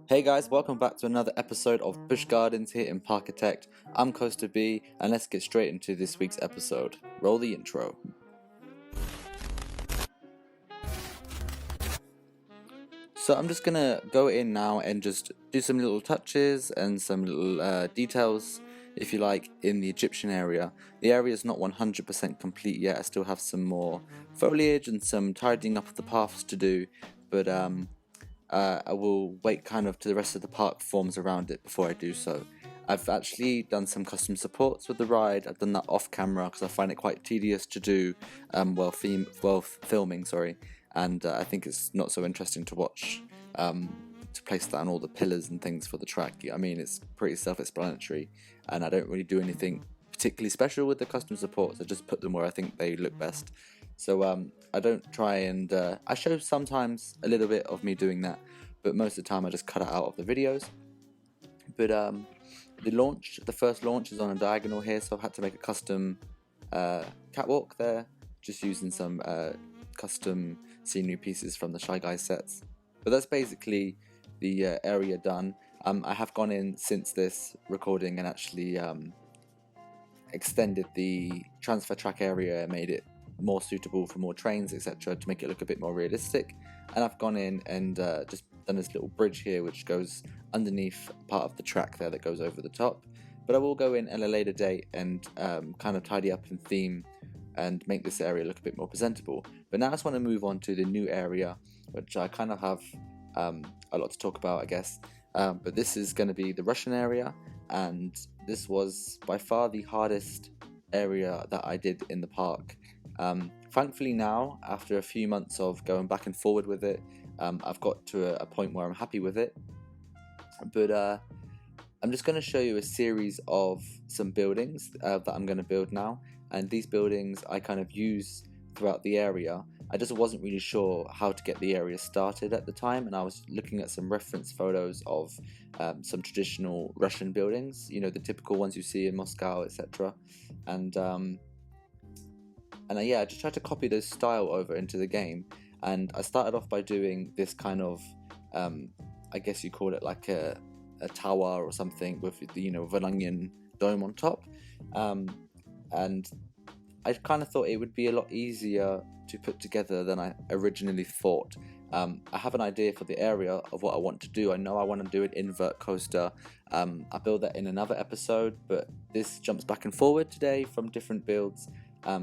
Hey guys, welcome back to another episode of Busch Gardens here in Parkitect. I'm Coaster B, and let's get straight into this week's episode. Roll the intro. So I'm just gonna go in now and just do some little touches and some little details, if you like, in the Egyptian area. The area is not 100% complete yet. I still have some more foliage and some tidying up of the paths to do, but I will wait kind of till the rest of the park forms around it before I do so. I've actually done some custom supports with the ride. I've done that off camera because I find it quite tedious to do while filming, and I think it's not so interesting to watch to place that on all the pillars and things for the track. I mean, it's pretty self-explanatory, and I don't really do anything particularly special with the custom supports. I just put them where I think they look best. So I don't try and I show sometimes a little bit of me doing that, but most of the time I just cut it out of the videos. But the first launch is on a diagonal here, so I've had to make a custom catwalk there, just using some custom scenery pieces from the Shy Guys sets. But that's basically the area done. I have gone in since this recording and actually extended the transfer track area and made it more suitable for more trains, etc., to make it look a bit more realistic. And I've gone in and just done this little bridge here which goes underneath part of the track there that goes over the top. But I will go in at a later date and kind of tidy up and theme and make this area look a bit more presentable. But now I just want to move on to the new area, which I kind of have a lot to talk about, I guess. But this is going to be the Russian area, and this was by far the hardest area that I did in the park. Thankfully now, after a few months of going back and forward with it, I've got to a point where I'm happy with it. But I'm just going to show you a series of some buildings that I'm going to build now, and these buildings I kind of use throughout the area. I just wasn't really sure how to get the area started at the time, and I was looking at some reference photos of some traditional Russian buildings, you know, the typical ones you see in Moscow, etc. And I just tried to copy this style over into the game, and I started off by doing this kind of, I guess you call it like a tower or something with with an onion dome on top, and I kind of thought it would be a lot easier to put together than I originally thought. I have an idea for the area of what I want to do. I know I want to do an invert coaster. I'll build that in another episode, but this jumps back and forward today from different builds.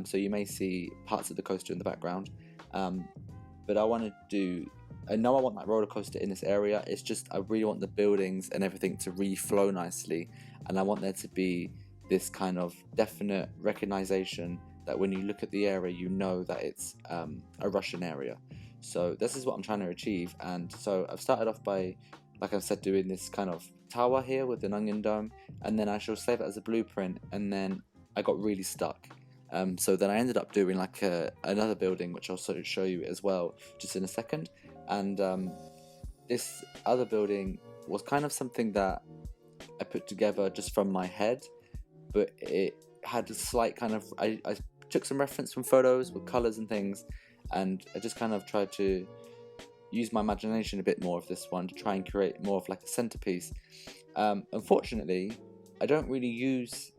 So you may see parts of the coaster in the background, but I know I want that roller coaster in this area. It's just I really want the buildings and everything to reflow nicely, and I want there to be this kind of definite recognition that when you look at the area, you know that it's a Russian area. So this is what I'm trying to achieve, and so I've started off by, like I've said, doing this kind of tower here with an onion dome, and then I shall save it as a blueprint, and then I got really stuck. So then I ended up doing like another building, which I'll sort of show you as well just in a second. And this other building was kind of something that I put together just from my head, but it had a slight kind of, I took some reference from photos with colours and things, and I just kind of tried to use my imagination a bit more of this one to try and create more of like a centerpiece. Unfortunately, I don't really use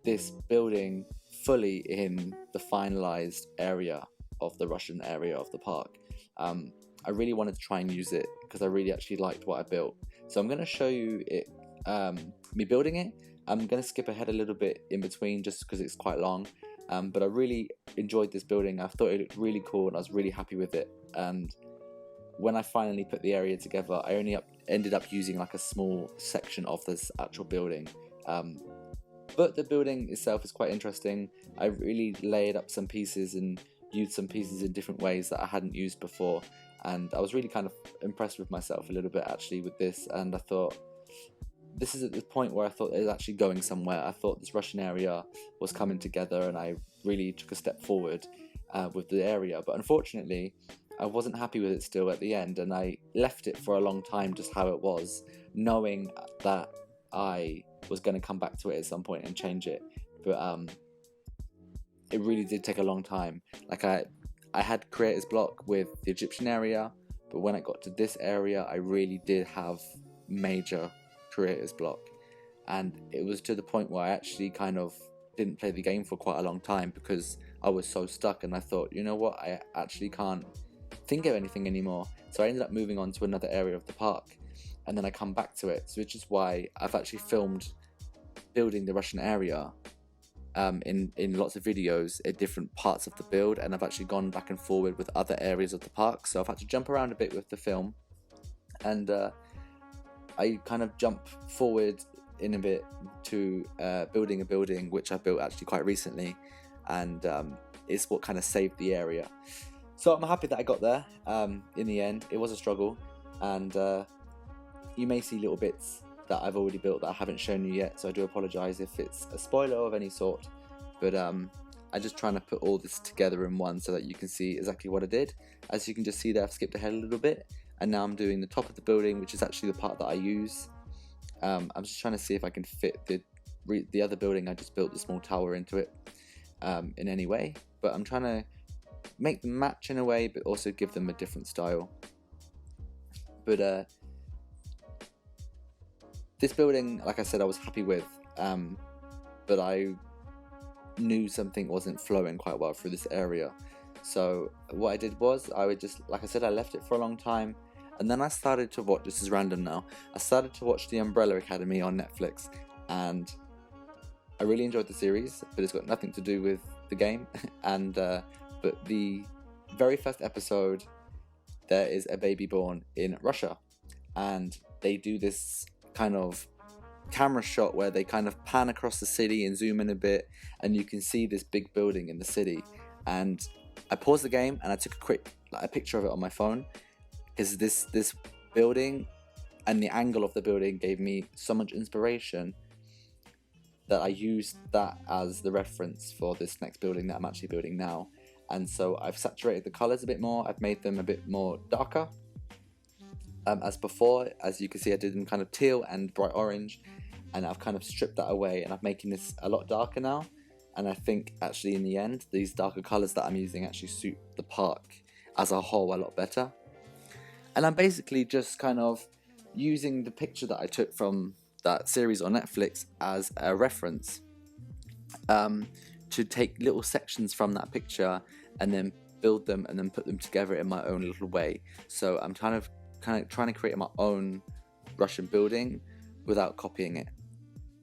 this building fully in the finalized area of the Russian area of the park. I really wanted to try and use it because I really actually liked what I built. So I'm going to show you it, me building it. I'm going to skip ahead a little bit in between just because it's quite long, but I really enjoyed this building. I thought it looked really cool and I was really happy with it. And when I finally put the area together, I ended up using like a small section of this actual building. But the building itself is quite interesting. I really layered up some pieces and used some pieces in different ways that I hadn't used before, and I was really kind of impressed with myself a little bit actually with this. And I thought, this is at the point where I thought it was actually going somewhere. I thought this Russian area was coming together, and I really took a step forward with the area. But unfortunately, I wasn't happy with it still at the end, and I left it for a long time just how it was, knowing that I was going to come back to it at some point and change it. But it really did take a long time. Like I had creator's block with the Egyptian area, but when I got to this area, I really did have major creator's block, and it was to the point where I actually kind of didn't play the game for quite a long time because I was so stuck, and I thought, you know what, I actually can't think of anything anymore. So I ended up moving on to another area of the park, and then I come back to it, so which is why I've actually filmed building the Russian area in lots of videos at different parts of the build, and I've actually gone back and forward with other areas of the park, so I've had to jump around a bit with the film, and I kind of jump forward in a bit to building a building which I built actually quite recently, and it's what kind of saved the area. So I'm happy that I got there in the end. It was a struggle, and you may see little bits that I've already built that I haven't shown you yet, so I do apologise if it's a spoiler of any sort, but I'm just trying to put all this together in one so that you can see exactly what I did. As you can just see there, I've skipped ahead a little bit, and now I'm doing the top of the building, which is actually the part that I use. I'm just trying to see if I can fit the other building I just built, the small tower, into it in any way, but I'm trying to make them match in a way, but also give them a different style. But this building, like I said, I was happy with, but I knew something wasn't flowing quite well through this area. So what I did was, I would just, like I said, I left it for a long time, and then I started to watch, this is random now, I started to watch The Umbrella Academy on Netflix, and I really enjoyed the series, but it's got nothing to do with the game, and but the very first episode, there is a baby born in Russia, and they do this kind of camera shot where they kind of pan across the city and zoom in a bit, and you can see this big building in the city. And I paused the game and I took a picture of it on my phone, because this building and the angle of the building gave me so much inspiration that I used that as the reference for this next building that I'm actually building now. And so I've saturated the colors a bit more, I've made them a bit more darker. As before, as you can see, I did them kind of teal and bright orange, and I've kind of stripped that away, and I'm making this a lot darker now. And I think actually in the end, these darker colors that I'm using actually suit the park as a whole a lot better. And I'm basically just kind of using the picture that I took from that series on Netflix as a reference, to take little sections from that picture and then build them and then put them together in my own little way. So I'm kind of trying to create my own Russian building without copying it,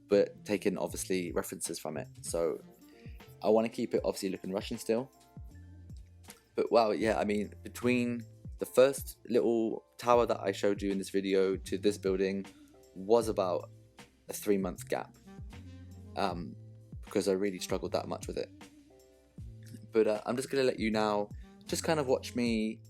but taking obviously references from it. So I want to keep it obviously looking Russian still. But wow, yeah, I mean, between the first little tower that I showed you in this video to this building was about a 3-month gap, because I really struggled that much with it. But I'm just going to let you now just kind of watch me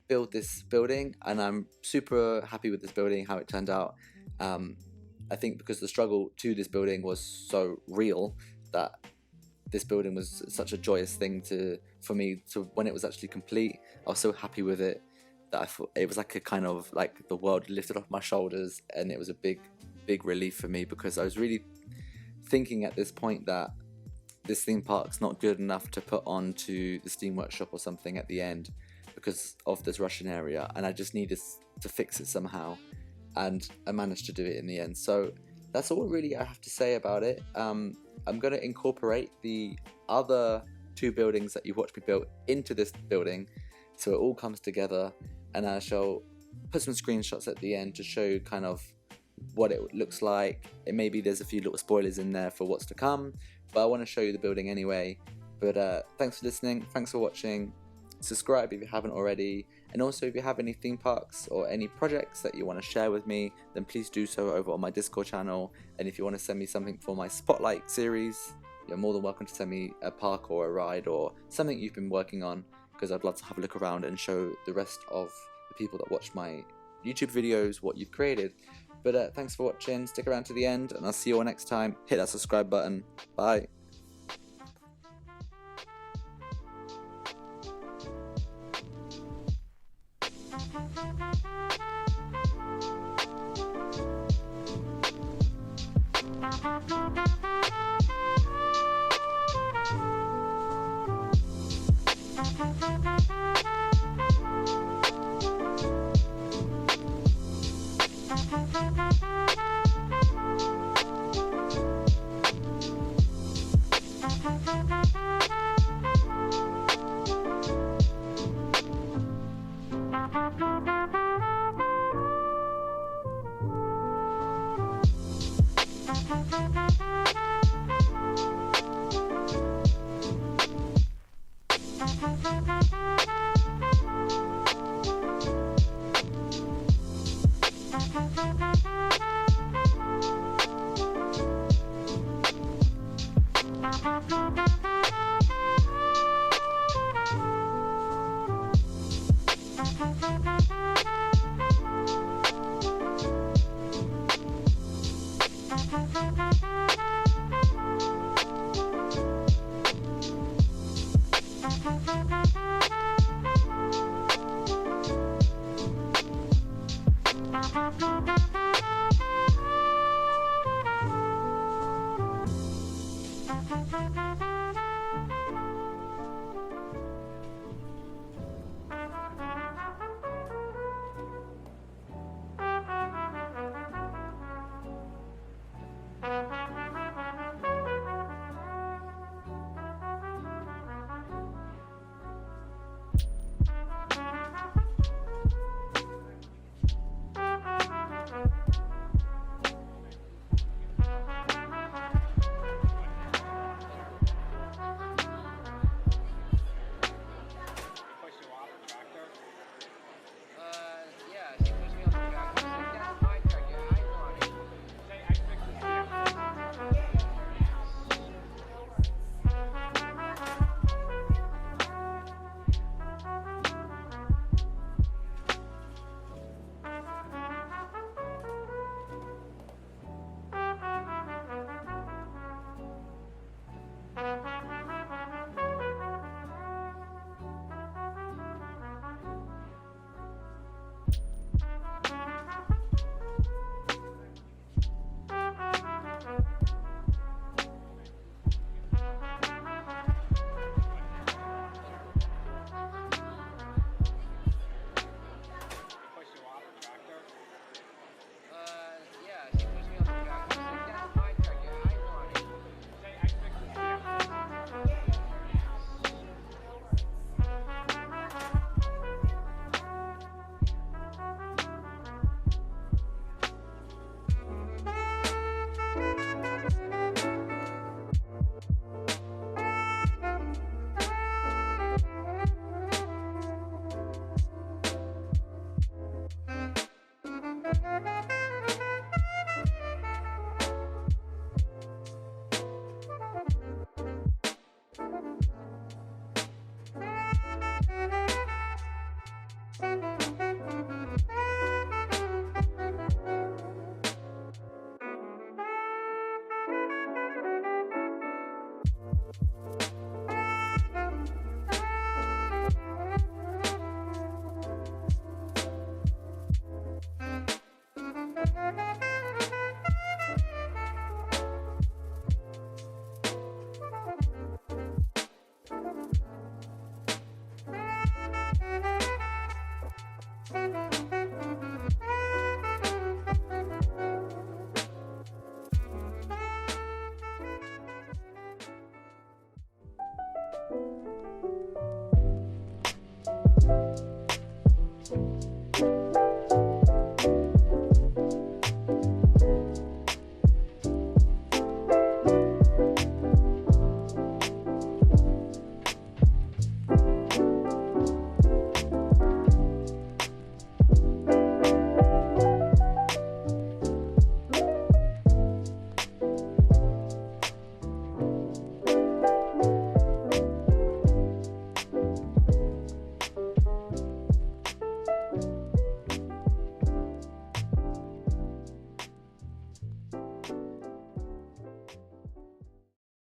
build this building, and I'm super happy with this building, how it turned out. I think because the struggle to this building was so real, that this building was such a joyous thing for me. So when it was actually complete, I was so happy with it that I thought it was like a kind of like the world lifted off my shoulders, and it was a big relief for me, because I was really thinking at this point that this theme park's not good enough to put onto the Steam Workshop or something at the end because of this Russian area, and I just needed to fix it somehow, and I managed to do it in the end. So that's all really I have to say about it. I'm going to incorporate the other 2 buildings that you've watched me build into this building, so it all comes together, and I shall put some screenshots at the end to show you kind of what it looks like. It maybe there's a few little spoilers in there for what's to come, but I want to show you the building anyway. But thanks for listening, thanks for watching, subscribe if you haven't already, and also if you have any theme parks or any projects that you want to share with me, then please do so over on my Discord channel. And if you want to send me something for my Spotlight series, you're more than welcome to send me a park or a ride or something you've been working on, because I'd love to have a look around and show the rest of the people that watch my YouTube videos what you've created. But thanks for watching, stick around to the end, and I'll see you all next time. Hit that subscribe button. Bye. Bye.